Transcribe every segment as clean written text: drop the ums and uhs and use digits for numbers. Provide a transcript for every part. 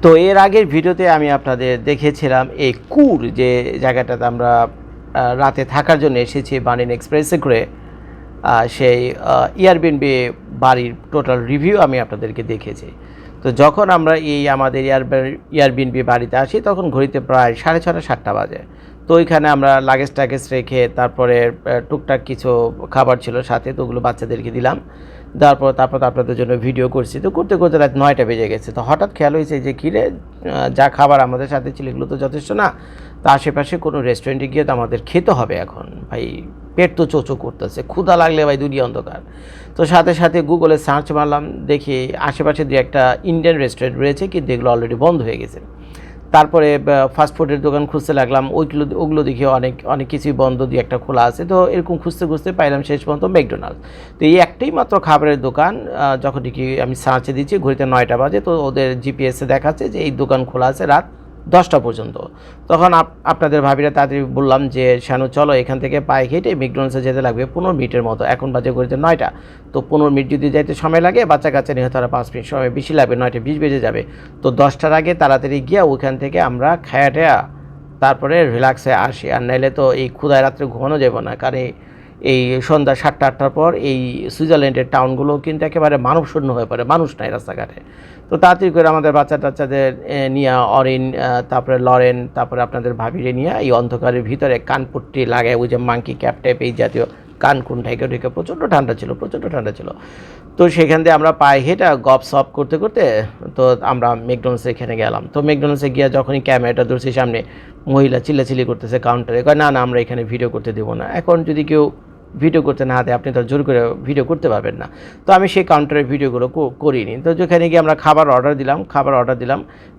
তো এর আগের ভিডিওতে আমি আপনাদের দেখিয়েছিলাম এই কুর যে জায়গাটাতে আমরা রাতে থাকার জন্য এসেছি বার্লিন এক্সপ্রেসে করে সেই এয়ারবিএনবি বাড়ির টোটাল রিভিউ আমি আপনাদেরকে দেখিয়েছি। তো যখন আমরা এই আমাদের এয়ারবিএনবি বাড়িতে আসি তখন ঘড়িতে প্রায় 6:30 7টা বাজে। তো ওইখানে আমরা লাগেজ টাগেজ রেখে তারপরে টুকটাক কিছু খাবার ছিল সাথে, তো ওগুলো বাচ্চাদেরকে দিলাম। তারপর আপনাদের জন্য ভিডিও করছি। তো করতে করতে রাত 9টা বেজে গেছে। তো হঠাৎ খেয়াল হয়েছে যে কিরে, যা খাবার আমাদের সাথে ছিল এগুলো তো যথেষ্ট না, তো আশেপাশে কোনো রেস্টুরেন্টে গিয়ে তো আমাদের খেতে হবে এখন। ভাই পেট তো চোচো করতেছে, ক্ষুধা লাগলে ভাই দুনিয়া অন্ধকার। তো সাথে সাথে গুগলে সার্চ মারলাম, দেখি আশেপাশে দু একটা ইন্ডিয়ান রেস্টুরেন্ট রয়েছে, কিন্তু এগুলো অলরেডি বন্ধ হয়ে গেছে। তারপরে ফাস্টফুডের দোকান খুঁজতে লাগলাম, ওগুলো দেখি অনেক কিছুই বন্ধ, দিয়ে একটা খোলা আছে। তো এরকম খুঁজতে খুঁজতে পাইলাম শেষ পর্যন্ত ম্যাকডোনাল্ডস। তো এই একটাই মাত্র খাবারের দোকান। যখন দেখি আমি সার্চে দিচ্ছি ঘড়িতে 9টা বাজে, তো ওদের জিপিএসে দেখাচ্ছে যে এই দোকান খোলা আছে রাত 10টা পর্যন্ত। তখন আপনাদের ভাবিরা তাড়াতাড়ি বললাম যে শানু চলো, এখান থেকে পায়ে হেঁটে ম্যাকডোনাল্ডসে যেতে লাগবে 15 মিনিটের মতো। এখন বাজে ঘড়িতে 9টা, তো 15 মিনিট যদি যাইতে সময় লাগে, বাচ্চা কাচ্চা নিয়ে তারা 5 মিনিট সময় বেশি লাগবে, 9টা 20 বেজে যাবে। তো 10টার আগে তাড়াতাড়ি গিয়া ওইখান থেকে আমরা খায়া টেয়া তারপরে রিল্যাক্সে আসি। আর নাইলে তো এই ক্ষুধায় রাত্রে ঘুমানো যাবে না, কারণ এই সন্ধ্যা 7টা 8টার পর এই সুইজারল্যান্ডের টাউনগুলো কিন্তু একেবারে মানব শূন্য হয়ে পড়ে, মানুষ নাই রাস্তাঘাটে। তো তাড়াতাড়ি করে আমাদের বাচ্চা টাচ্চাদের নিয়ে অরিন, তারপরে লরেন, তারপরে আপনাদের ভাবিরে নিয়ে এই অন্ধকারের ভিতরে কানপট্টি লাগায়, ওই যে মাঙ্কি ক্যাপ টাইপ এই জাতীয় কানকুন ঢেকে ঢেকে প্রচণ্ড ঠান্ডা ছিল। তো সেখান দিয়ে আমরা পায়ে হেঁটে গপ সপ করতে করতে তো আমরা ম্যাকডোনাল্ডসে এখানে গেলাম। তো ম্যাকডোনাল্ডসে গিয়ে যখনই ক্যামেরাটা ধরছি সামনে, মহিলা চিল্লাচিল্লি করতেছে কাউন্টারে, কয় না আমরা এখানে ভিডিও করতে দেবো না। এখন যদি কেউ ভিডিও করতে না দেয় আপনি তো জোর করে ভিডিও করতে পারবেন না। তো আমি সেই কাউন্টারের ভিডিওগুলো করিনি। তো যেখানে গিয়ে আমরা খাবার অর্ডার দিলাম।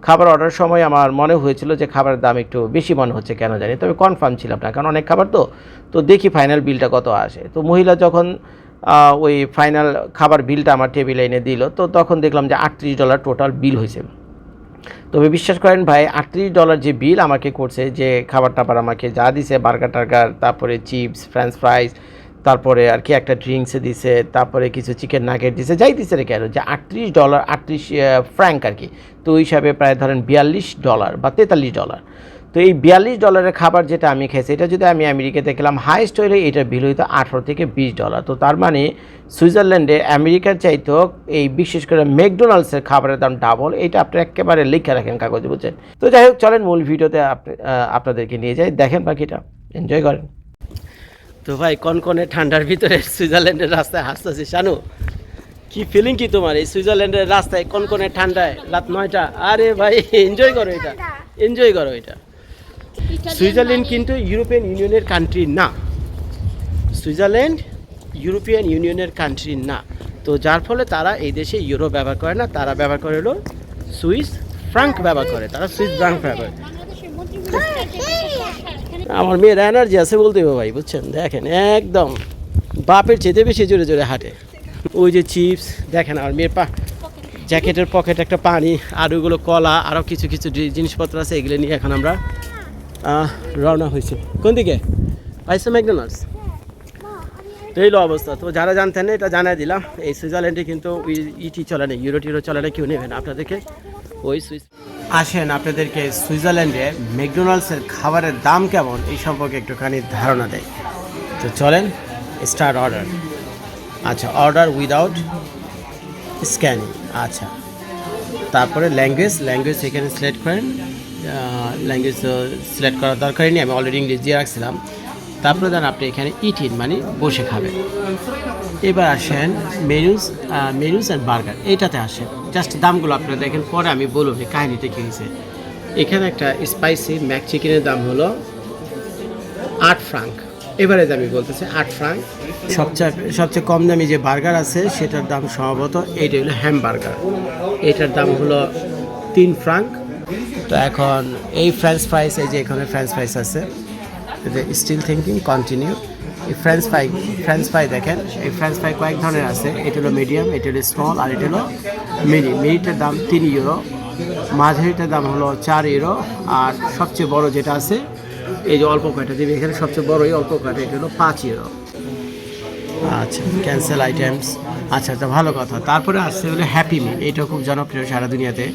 খাবার অর্ডার সময় আমার মনে হয়েছিল যে খাবারের দাম একটু বেশি মনে হচ্ছে, কেন জানি, তবে কনফার্ম ছিলাম না, কারণ অনেক খাবার তো দেখি ফাইনাল বিলটা কত আসে। তো মহিলা যখন ওই ফাইনাল খাবার বিলটা আমার টেবিলে এনে দিল, তো তখন দেখলাম যে $38 টোটাল বিল হয়েছে। তবে বিশ্বাস করেন ভাই, $38 যে বিল আমাকে করছে, যে খাবার টাবার আমাকে যা দিছে, বার্গার টার্গার, তারপরে চিপস, ফ্রেঞ্চ ফ্রাইজ, তারপরে আর কি একটা ড্রিঙ্কসে দিছে, তারপরে কিছু চিকেন নাগেট দিছে, যাই দিছে রে কেন, যে $38 38 ফ্র্যাঙ্ক আর কি। তো ওই হিসাবে প্রায় ধরেন $42 বা $43। তো এই $42 খাবার যেটা আমি খেয়েছি, এটা যদি আমি আমেরিকাতে খেলাম হাইস্ট হইলে এটার বিল হইতো $18 থেকে $20। তো তার মানে সুইজারল্যান্ডে আমেরিকার চাইতেও এই বিশেষ করে ম্যাকডোনাল্ডসের খাবারের দাম ডাবল। এটা আপনি একেবারে লিখে রাখেন কাগজে, বুঝছেন। তো যাই হোক, চলেন মূল ভিডিওতে আপনাদেরকে নিয়ে যাই, দেখেন বাকিটা, এনজয় করেন। তো ভাই কনকনে ঠান্ডার ভিতরে সুইজারল্যান্ডের রাস্তায় হাসতেছি। শানু, কি ফিলিং কি তোমার এই সুইজারল্যান্ডের রাস্তায় কনকনে ঠান্ডায় রাত 9টা? আরে ভাই এনজয় করো এটা। সুইজারল্যান্ড কিন্তু ইউরোপিয়ান ইউনিয়নের কান্ট্রি না। সুইজারল্যান্ড ইউরোপিয়ান ইউনিয়নের কান্ট্রি না। তো যার ফলে তারা এই দেশে ইউরো ব্যবহার করে না, তারা ব্যবহার করে হলো সুইস ফ্রাঙ্ক ব্যবহার করে, তারা সুইস ফ্রাঙ্ক ব্যবহার করে। আমার মেয়ের এনার্জি আছে বলতে হবে ভাই, বুঝছেন। দেখেন একদম বাপের চেতে বেশি জোরে জোরে হাঁটে। ওই যে চিপস দেখেন, আমার মেয়ের জ্যাকেটের পকেটে একটা পানি, আর ওইগুলো কলা, আরও কিছু জিনিসপত্র আছে, এগুলো নিয়ে এখন আমরা রওনা হয়েছি। কোন দিকে পাইছে? ম্যাকডোনাল্ডস। তো এই অবস্থা। তো যারা জানতেন না এটা জানাই দিলাম, এই সুইজারল্যান্ডে কিন্তু ইটি চলে না, ইউরো টিরো চলে না, কেউ নেবেন আপনাদেরকে ওই আসেন আপনাদেরকে সুইজারল্যান্ডে ম্যাকডোনাল্ডসের খাবারের দাম কেমন এই সম্পর্কে একটুখানি ধারণা দেয়। তো চলেন স্টার্ট অর্ডার। আচ্ছা, অর্ডার উইদাউট স্ক্যানিং। আচ্ছা, তারপরে ল্যাঙ্গুয়েজ এখানে সিলেক্ট করেন। ল্যাঙ্গুয়েজ সিলেক্ট করার দরকারই নেই, আমি অলরেডি ইংলিশ দিয়ে রাখছিলাম। তারপরে দেন আপনি এখানে ইটিন মানে বসে খাবেন। এবার আসেন মেনুস অ্যান্ড বার্গার, এইটাতে আসেন। জাস্ট দামগুলো আপনারা দেখেন, পরে আমি বলবো যে কাহিনিটা কী হয়েছে। এখানে একটা স্পাইসি ম্যাক চিকেনের দাম হলো 8 ফ্রাঙ্ক। এবারে আমি বলতেছি 8 ফ্রাঙ্ক। সবচেয়ে কম দামি যে বার্গার আছে সেটার দাম সম্ভবত, এইটা হলো হ্যামবার্গার, এটার দাম হলো 3 ফ্রাঙ্ক। তো এখন এই ফ্রেঞ্চ ফ্রাইস, এই যে এখানে ফ্রেঞ্চ ফ্রাইস আছে, স্টিল থিঙ্কিং কন্টিনিউ। এই ফ্রেঞ্চ ফ্রাই দেখেন, এই ফ্রেঞ্চ ফ্রাই কয়েক ধরনের আছে, এটা হলো মিডিয়াম, এটা হলো স্মল, আর এটা হলো মিনিটের দাম 3 ইউরো, মাঝারিটার দাম হলো 4 ইউরো, আর সবচেয়ে বড় যেটা আছে এই যে অল্প কাটা দেবে এখানে, সবচেয়ে বড় এই অল্প কাটা, এটা হলো 5 ইউরো। আচ্ছা, ক্যান্সেল আইটেমস। আচ্ছা, এটা ভালো কথা। তারপরে আসছে হলো হ্যাপি মিল, এটা খুব জনপ্রিয় সারা দুনিয়াতে।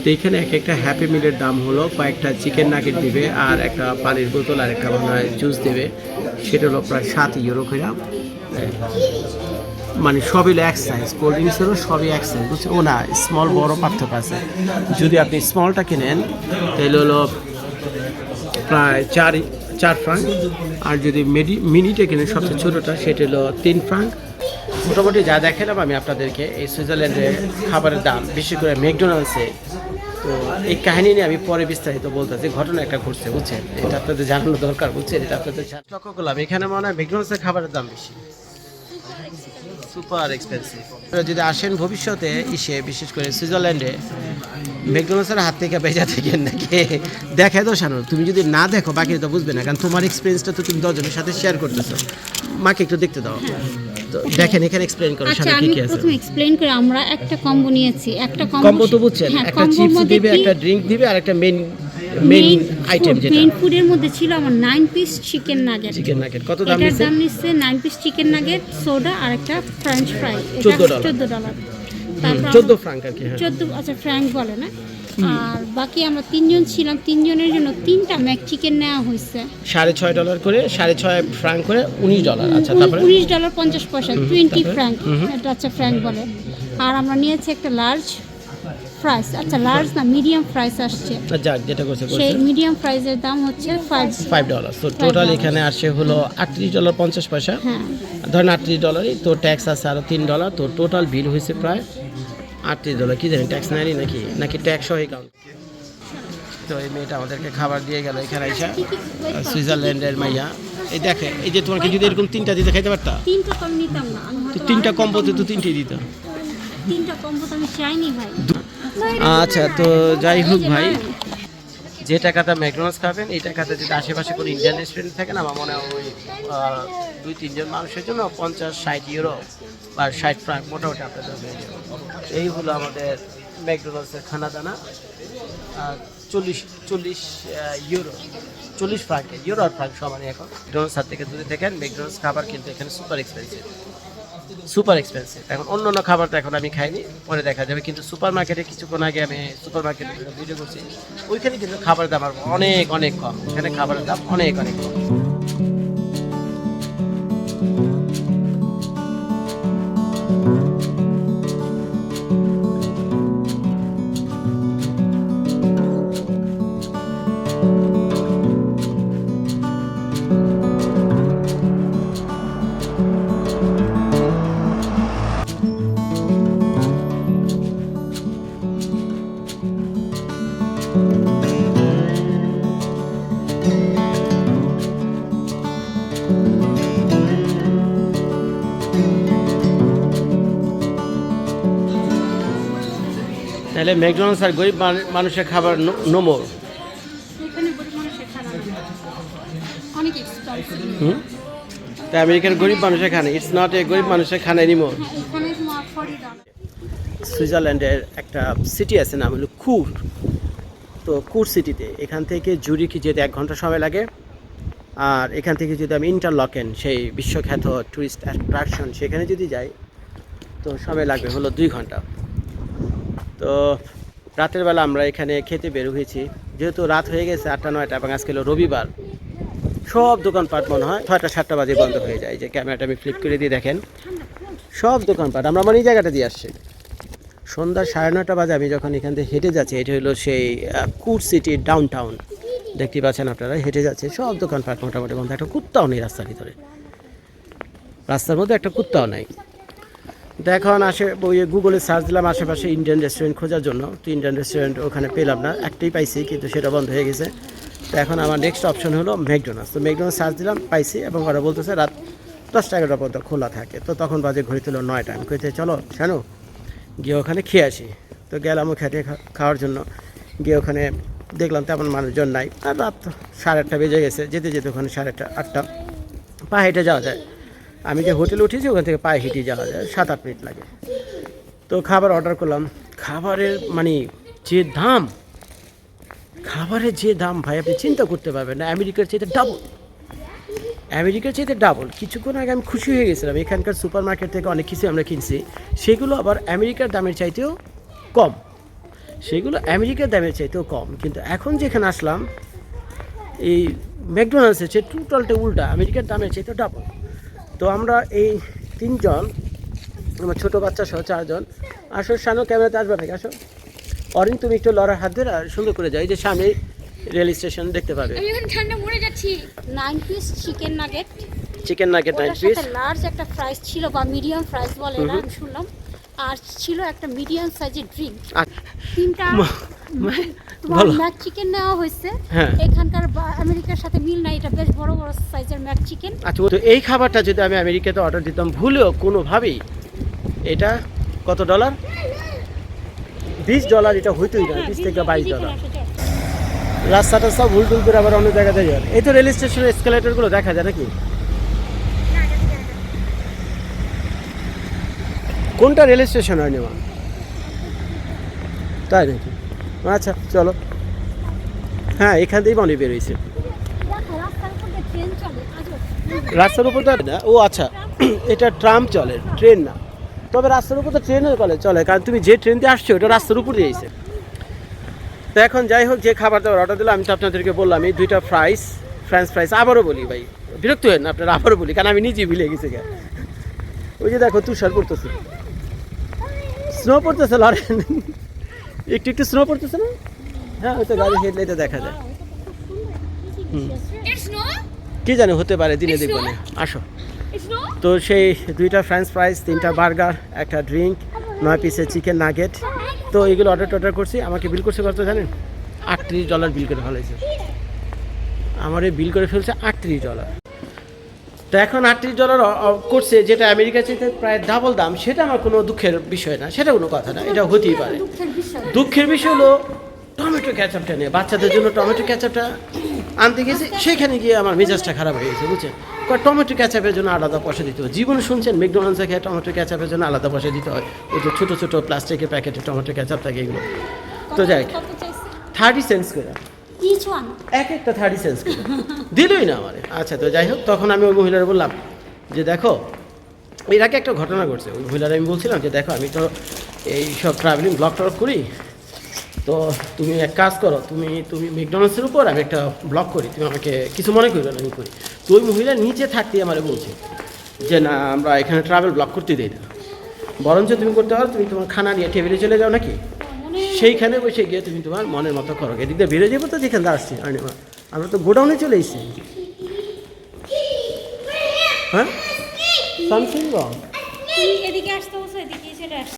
তো এখানে একটা হ্যাপি মিলের দাম হলো কয়েকটা চিকেন নাগেট দিবে আর একটা পানির বোতল আর একটা মনে হয় জুস দেবে, সেটা হলো প্রায় 7 ইউরো করে। মানে সবই হলো এক সাইজ, কোল্ড ড্রিঙ্কসেরও সবই এক সাইজ, বুঝছেন? ও না, স্মল বড় পার্থক্য আছে। যদি আপনি স্মলটা কিনেন তাহলে হলো প্রায় 4 ফ্রাঙ্ক, আর যদি মিনিটা কিনেন সবচেয়ে ছোটোটা সেটা হলো 3 ফ্রাঙ্ক। মোটামুটি যা দেখালাম আমি আপনাদেরকে এই সুইজারল্যান্ডে খাবারের দাম, বিশেষ করে ম্যাকডোনাল্ডসে। তো এই কাহিনী নিয়ে আমি পরে বিস্তারিত বলতেছি, ঘটনা একটা ঘটছে, বুঝছেন? এটা আপনাদের জানানো দরকার, বুঝছেন? এটা আপনাদের লক্ষ্য করলাম এখানে মনে হয় ম্যাকডোনাল্ডসের খাবারের দাম বেশি, সুপার এক্সপেন্সিভ। যদি আসেন ভবিষ্যতে বিশেষ করে সুইজারল্যান্ডে, ম্যাকডোনাল্ডসের হাত থেকে বেজা থেকে নাকি দেখে দোষানো, তুমি যদি না দেখো বাকি তো বুঝবে না, কারণ তোমার এক্সপিরিয়েন্সটা তো তুমি 10 জনের সাথে শেয়ার করতেছো। মাকে একটু দেখতে দাও, তো দেখেন এখানে এক্সপ্লেইন করো সাথে কি কি আছে। প্রথমে এক্সপ্লেইন করে আমরা একটা কম্বো নিয়েছি, একটা কম্বো তো বুঝছেন, একটা চিপস দিবে, একটা ড্রিঙ্ক দিবে আর একটা মেইন আইটেম যেটা মেইন ফুডের মধ্যে ছিল আমার 9 পিস চিকেন নাগেট। কত দাম নিচ্ছে? এটার দাম নিচ্ছে 9 পিস চিকেন নাগেট, সোডা আর একটা ফ্রেঞ্চ ফ্রাই, এটা $14। তারপর 14 ফ্রাঙ্ক আর কি, 14, আচ্ছা ফ্রাঙ্ক বলে না। আর বাকি আমরা 3 জন ছিলাম, 3 জনের জন্য 3টা ম্যাক চিকেন নেওয়া হয়েছে, $6.5 করে, 6.5 ফ্রাঙ্ক করে $19। আচ্ছা, তারপরে $19.50, 20 ফ্রাঙ্ক, এটা আচ্ছা ফ্রাঙ্ক বলে। আর আমরা নিয়েছি একটা লার্জ ফ্রাইস, আচ্ছা লার্জ না মিডিয়াম ফ্রাইস আসছে, যাক যেটা করছে সেই মিডিয়াম ফ্রাইসের দাম হচ্ছে $5। তো টোটাল এখানে আসে হলো $38.50। হ্যাঁ, ধরেন $38, তো ট্যাক্স আছে আরো $3, তো টোটাল বিল হয়েছে প্রায় $38। কি জানি ট্যাক্স নেয়নি নাকি ট্যাক্স সহ কাউন্ট। তো এই মেয়েটা আমাদেরকে খাবার দিয়ে গেল এখানে আইসা, সুইজারল্যান্ডের মাইয়া। এই দেখে, এই যে তোমাকে যদি এরকম 3টা দিতে খাইতে পারতা, 3টা কম নিতাম না আমি, তো 3টা কম্বোতে তো 3টেই দিত। 3টা কম্বো তো আমি চাইনি ভাই। আচ্ছা, তো যাই হোক ভাই, যে টাকাটা ম্যাকডোনাল্ডস খাবেন এই টাকাতে যদি আশেপাশে কোনো ইন্ডিয়ান রেস্টুরেন্ট থাকে না, আমার মনে হয় ওই 2-3 জন মানুষের জন্য 50-60 ইউরো বা 60 ফ্রাঙ্ক মোটামুটি আপনাদের হয়ে যাবে। এই হলো আমাদের ম্যাকডোনাল্ডসের খানা দানা। 40 ইউরো, 40 ফ্রাঙ্কে, ইউরো আর ফ্রাঙ্ক সমানই এখন। ম্যাকডোনাল্ডস হাত থেকে যদি দেখেন ম্যাকডোনাল্ডস খাবার কিন্তু এখানে সুপার এক্সপেন্সিভ। এখন অন্য খাবার তো এখন আমি খাইনি, পরে দেখা যাবে। কিন্তু সুপার মার্কেটে কিছুক্ষণ আগে আমি সুপার মার্কেটে ভিডিও করছি, ওইখানে কিন্তু খাবারের দাম অনেক কম, এখানে খাবারের দাম অনেক কম। তাহলে ম্যাকডোনাল্ডস আর গরিব মানুষের খাবার নো মোর। এখানে গরিব মানুষের খানা অনেক এক্সপেন্সিভ। তাই আমেরিকার গরিব মানুষের খানা, ইটস নট এ গরিব মানুষের খানা এনিমোর। এখানে $40। সুইজারল্যান্ডের একটা সিটি আছে, নাম হলো কুর। তো কুর সিটিতে এখান থেকে জুরিকি যেতে 1 ঘন্টা সময় লাগে, আর এখান থেকে যদি আমি ইন্টারলকেন, সেই বিশ্বখ্যাত টুরিস্ট অ্যাট্রাকশন, সেখানে যদি যাই তো সময় লাগবে হলো 2 ঘন্টা। তো রাতের বেলা আমরা এখানে খেতে বের হয়েছি, যেহেতু রাত হয়ে গেছে 8টা-9টা, এবং আজকে হলো রবিবার, সব দোকানপাট মনে হয় 6টা-7টা বাজে বন্ধ হয়ে যায়। যে ক্যামেরাটা আমি ফ্লিপ করে দিয়ে দেখেন, সব দোকানপাট। আমরা এই জায়গাটা দিয়ে আসছি সন্ধ্যা 9:30 বাজে। আমি যখন এখান থেকে হেঁটে যাচ্ছি, এটা হলো সেই কুর সিটির ডাউনটাউন, দেখতে পাচ্ছেন আপনারা, হেঁটে যাচ্ছে, সব দোকানপাট মোটামুটি বন্ধ। একটা কুত্তাও নেই রাস্তার ভিতরে, রাস্তার মধ্যে একটা কুত্তাও নাই। তো এখন ওই গুগলে সার্চ দিলাম আশেপাশে ইন্ডিয়ান রেস্টুরেন্ট খোঁজার জন্য, তো ইন্ডিয়ান রেস্টুরেন্ট ওখানে পেলাম না, একটাই পাইছি, কিন্তু সেটা বন্ধ হয়ে গেছে। তো এখন আমার নেক্সট অপশন হলো ম্যাকডোনাল্ডস। তো ম্যাকডোনাল্ডস সার্চ দিলাম, পাইছি, এবং ওরা বলতেছে রাত 10টা-11টা পর্যন্ত খোলা থাকে। তো তখন বাজে ঘড়িতে হলো 9টা। আমি কইতে চলো শানু গিয়ে ওখানে খেয়ে আসি। তো গেলাম খেতে খাওয়ার জন্য, গিয়ে ওখানে দেখলাম তেমন মানুষজন নাই, আর রাত 8:30 বেজে গেছে। যেতে যেতে ওখানে 8:30 পা হেঁটে যাওয়া যায়। আমি যে হোটেলে উঠেছি ওখান থেকে পায়ে হেঁটে যাওয়া যায়, 7-8 মিনিট লাগে। তো খাবার অর্ডার করলাম, খাবারের যে দাম ভাই আপনি চিন্তা করতে পারবেন না, আমেরিকার চাইতে ডাবল। কিছুক্ষণ আগে আমি খুশি হয়ে গেছিলাম, এখানকার সুপার মার্কেট থেকে অনেক কিছু আমরা কিনছি, সেগুলো আবার আমেরিকার দামের চাইতেও কম। সেগুলো আমেরিকার দামের চাইতেও কম, কিন্তু এখন যেখানে আসলাম এই ম্যাকডোনাল্ডসের চেয়ে টোটালটা উল্টা, আমেরিকার দামের চাইতে ডাবল। তো আমরা এই 3 জন, আমার ছোটো বাচ্চা সহ 4 জন। আসো শানু, ক্যামেরাতে আসবে নাকি? আসো অরিন, তুমি একটু লড়ার হাত ধরে আর সুন্দর করে যাও, এই যে সামনে রেল স্টেশন দেখতে পাবে। আমি এখন ঠান্ডা মরে যাচ্ছি। 9 piece chicken nugget, chicken nugget 9 ওটার পিস, সাথে লার্জ একটা ফ্রাইস ছিল বা মিডিয়াম ফ্রাইস বলে এরা, আমি শুনলাম। আর ছিল একটা মিডিয়াম সাইজের ড্রিঙ্ক। 3টা তোমার বলো। ম্যাক চিকেন নেওয়া হয়েছে। হ্যাঁ। এখানকার আমেরিকার সাথে মিল নাই, এটা বেশ বড় বড় সাইজের ম্যাক চিকেন। আচ্ছা, তো এই খাবারটা যদি আমি আমেরিকাতে অর্ডার দিতাম ভুলেও কোনোভাবেই, এটা কত ডলার? $20 এটা হইতোই না, 20 থেকে $22। রাস্তাটা সব ভুল টুল করে আবার অন্য জায়গাতে যাওয়ার। এই তো রেল স্টেশনের এসকেলেটরগুলো দেখা যায় নাকি? কোনটা রেল স্টেশন হয় নেওয়া? তাই নাকি? আচ্ছা চলো। হ্যাঁ, এখান থেকেই মনে বেরোইছে। রাস্তার উপর দিয়ে ট্রেন চলে, আজব। রাস্তার উপর তো না, ও আচ্ছা এটা ট্রাম চলে, ট্রেন না। তবে রাস্তার উপর তো ট্রেনের চলে, কারণ তুমি যে ট্রেন দিয়ে আসছো ওটা রাস্তার উপর দিয়ে এসে। তো এখন যাই হোক, যে খাবার দাবার অর্ডার দিলাম আমি তো আপনাদেরকে বললাম, এই 2টা ফ্রেঞ্চ ফ্রাইস। আবারও বলি ভাই, বিরক্ত হয় না আপনারা? আবারও বলি, কারণ আমি নিজেই ভুলে গেছি। ওই যে দেখো তুষার পড়তেছে, স্নো পড়তেছে, লরেন একটু একটু স্নো পড়তেছে না? হ্যাঁ, ওই তো গাড়ি হেডলাইটে দেখা যায়। কি জানি, হতে পারে, দিনে দেখবো না। আসো। তো সেই 2টা ফ্রেঞ্চ ফ্রাইস, 3টা বার্গার, একটা ড্রিঙ্ক, 9 পিসের চিকেন নাগেট, তো এইগুলো অর্ডার করছি। আমাকে বিল করছে কত জানেন? $38 বিল করে ফেলেছে। আমার এই বিল করে ফেলছে $38। তো এখন $38 করছে, যেটা আমেরিকা চাইতে প্রায় ডাবল দাম। সেটা আমার কোনো দুঃখের বিষয় না, সেটা কোনো কথা না, এটা হতেই পারে। দুঃখের বিষয় হলো টমেটো ক্যাচাপটা নিয়ে, বাচ্চাদের জন্য টমেটো ক্যাচাপটা আনতে গেছি, সেখানে গিয়ে আমার মেজাজটা খারাপ হয়ে গেছে, বুঝছেন? টমেটো ক্যাচাপের জন্য আলাদা পয়সা দিতে হয়। জীবনে শুনছেন ম্যাকডোনাল্ডসে খেয়ে টমেটো ক্যাচাপের জন্য আলাদা পয়সা দিতে হয়? ওই যে ছোটো ছোটো প্লাস্টিকের প্যাকেটে টমেটো ক্যাচাপ থাকে এগুলো। তো যাই, 30 সেন্টস করে এক একটা, 30 সেন্টস করে দিলই না আমারে। আচ্ছা, তো যাই হোক, তখন আমি ওই মহিলার বললাম যে দেখো, এর আগে একটা ঘটনা ঘটছে। ওই মহিলার আমি বলছিলাম যে দেখো, আমি তো এই সব ট্রাভেলিং ব্লগ টক করি, তো তুমি এক কাজ করো, তুমি ম্যাকডোনাল্ডসের উপর আমি একটা ব্লগ করি, তুমি আমাকে কিছু মনে করো না, আমি করি। তো ওই মহিলা নিচে থাকতেই আমার বলছে যে না, আমরা এখানে ট্রাভেল ব্লগ করতে দিই না, বরঞ্চ তুমি করতে পারো, তুমি তোমার খানা নিয়ে টেবিলে চলে যাও নাকি, সেইখানে বসে গিয়ে তুমি তোমার মনের মতো করো। এদিক দিয়ে বেরো যাবো তো, যেখানে আসছি আমরা তো গোডাউনে চলে এসেছি। হ্যাঁ, সামথিং রং। এদিকে আসতে বলছো, এদিকে চলে আসছে।